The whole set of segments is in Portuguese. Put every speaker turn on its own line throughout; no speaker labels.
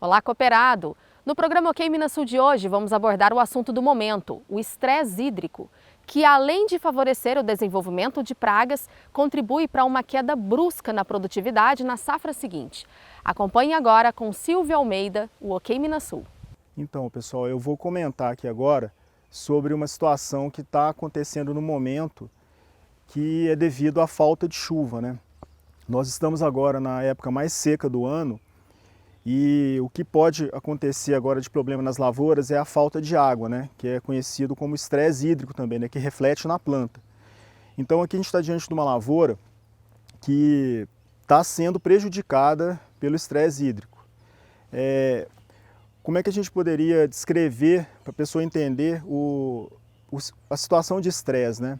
Olá, cooperado! No programa OK Minas Sul de hoje, vamos abordar o assunto do momento, o estresse hídrico, que além de favorecer o desenvolvimento de pragas, contribui para uma queda brusca na produtividade na safra seguinte. Acompanhe agora com Silvio Almeida, o OK Minas Sul.
Então, pessoal, eu vou comentar aqui agora sobre uma situação que está acontecendo no momento, que é devido à falta de chuva, né? Nós estamos agora na época mais seca do ano e o que pode acontecer agora de problema nas lavouras é a falta de água, né? Que é conhecido como estresse hídrico também, né? Que reflete na planta. Então aqui a gente está diante de uma lavoura que está sendo prejudicada pelo estresse hídrico. Como é que a gente poderia descrever para a pessoa entender a situação de estresse, né?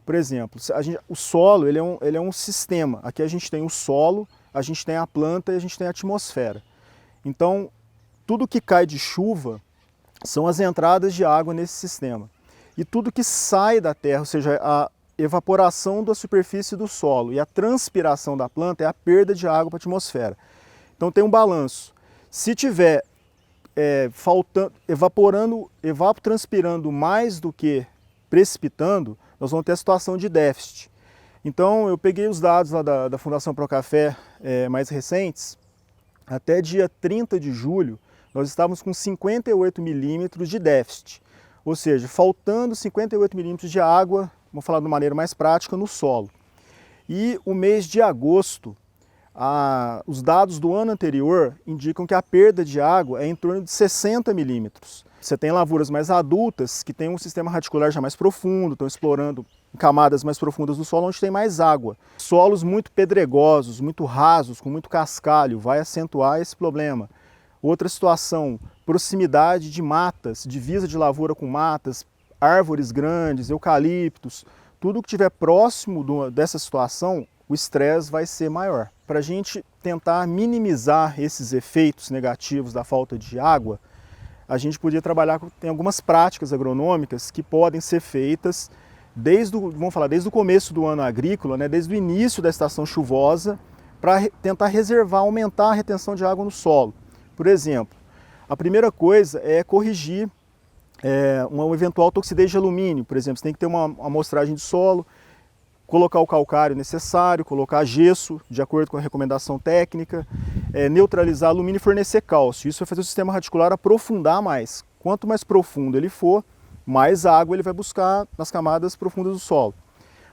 Por exemplo, o solo ele é um sistema. Aqui a gente tem o solo, a gente tem a planta e a gente tem a atmosfera. Então, tudo que cai de chuva são as entradas de água nesse sistema. E tudo que sai da terra, ou seja, a evaporação da superfície do solo e a transpiração da planta é a perda de água para a atmosfera. Então tem um balanço. Se tiver evapotranspirando mais do que precipitando, nós vamos ter a situação de déficit. Então eu peguei os dados lá da Fundação Procafé mais recentes. Até dia 30 de julho, nós estávamos com 58 milímetros de déficit. Ou seja, faltando 58 milímetros de água, vamos falar de uma maneira mais prática, no solo. E o mês de agosto, os dados do ano anterior indicam que a perda de água é em torno de 60 milímetros. Você tem lavouras mais adultas que têm um sistema radicular já mais profundo, estão explorando camadas mais profundas do solo onde tem mais água. Solos muito pedregosos, muito rasos, com muito cascalho, vai acentuar esse problema. Outra situação, proximidade de matas, divisa de lavoura com matas, árvores grandes, eucaliptos, tudo que estiver próximo dessa situação, o estresse vai ser maior. Para a gente tentar minimizar esses efeitos negativos da falta de água, a gente podia trabalhar tem algumas práticas agronômicas que podem ser feitas desde o começo do ano agrícola, né, desde o início da estação chuvosa, para tentar aumentar a retenção de água no solo. Por exemplo, a primeira coisa é corrigir uma eventual toxidez de alumínio. Por exemplo, você tem que ter uma amostragem de solo, colocar o calcário necessário, colocar gesso, de acordo com a recomendação técnica, neutralizar alumínio e fornecer cálcio. Isso vai fazer o sistema radicular aprofundar mais. Quanto mais profundo ele for, mais água ele vai buscar nas camadas profundas do solo.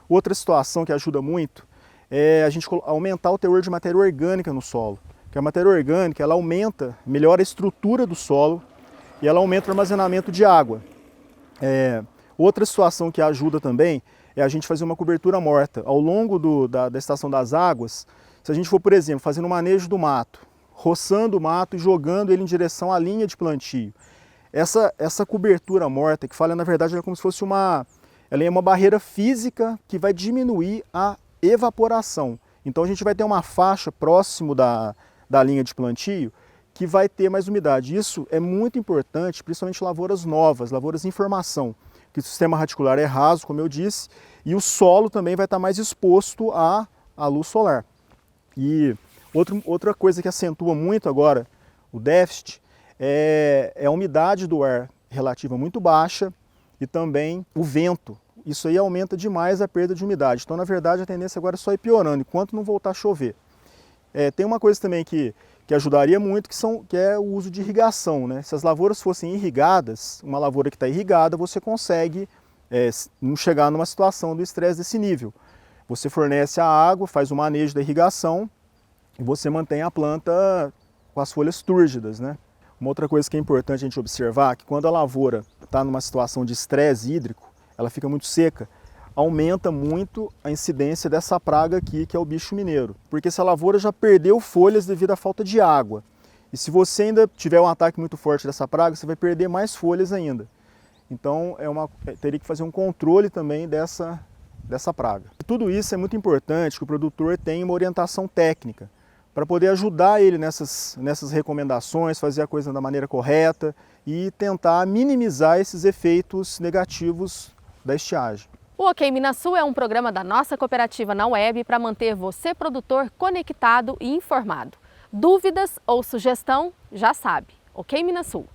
Outra situação que ajuda muito é a gente aumentar o teor de matéria orgânica no solo. Porque a matéria orgânica ela melhora a estrutura do solo e ela aumenta o armazenamento de água. Outra situação que ajuda também é a gente fazer uma cobertura morta. Ao longo da estação das águas, se a gente for, por exemplo, fazendo o manejo do mato, roçando o mato e jogando ele em direção à linha de plantio, essa cobertura morta, que fala na verdade é como se fosse uma barreira física que vai diminuir a evaporação. Então a gente vai ter uma faixa próximo da linha de plantio que vai ter mais umidade. Isso é muito importante, principalmente lavouras novas, lavouras em formação, que o sistema radicular é raso, como eu disse, e o solo também vai estar mais exposto à luz solar. E outra coisa que acentua muito agora o déficit é a umidade do ar relativa muito baixa e também o vento. Isso aí aumenta demais a perda de umidade. Então, na verdade, a tendência agora é só ir piorando, enquanto não voltar a chover. Tem uma coisa também que ajudaria muito, que é o uso de irrigação, né? Se as lavouras fossem irrigadas, uma lavoura que está irrigada, você consegue não chegar numa situação do estresse desse nível. Você fornece a água, faz o manejo da irrigação e você mantém a planta com as folhas túrgidas, né? Uma outra coisa que é importante a gente observar é que quando a lavoura está numa situação de estresse hídrico, ela fica muito seca, aumenta muito a incidência dessa praga aqui, que é o bicho mineiro. Porque essa lavoura já perdeu folhas devido à falta de água. E se você ainda tiver um ataque muito forte dessa praga, você vai perder mais folhas ainda. Então teria que fazer um controle também dessa praga. E tudo isso é muito importante que o produtor tenha uma orientação técnica para poder ajudar ele nessas recomendações, fazer a coisa da maneira correta e tentar minimizar esses efeitos negativos da estiagem.
O OK Minas Sul é um programa da nossa cooperativa na web para manter você, produtor, conectado e informado. Dúvidas ou sugestão? Já sabe. Ok, Minas Sul?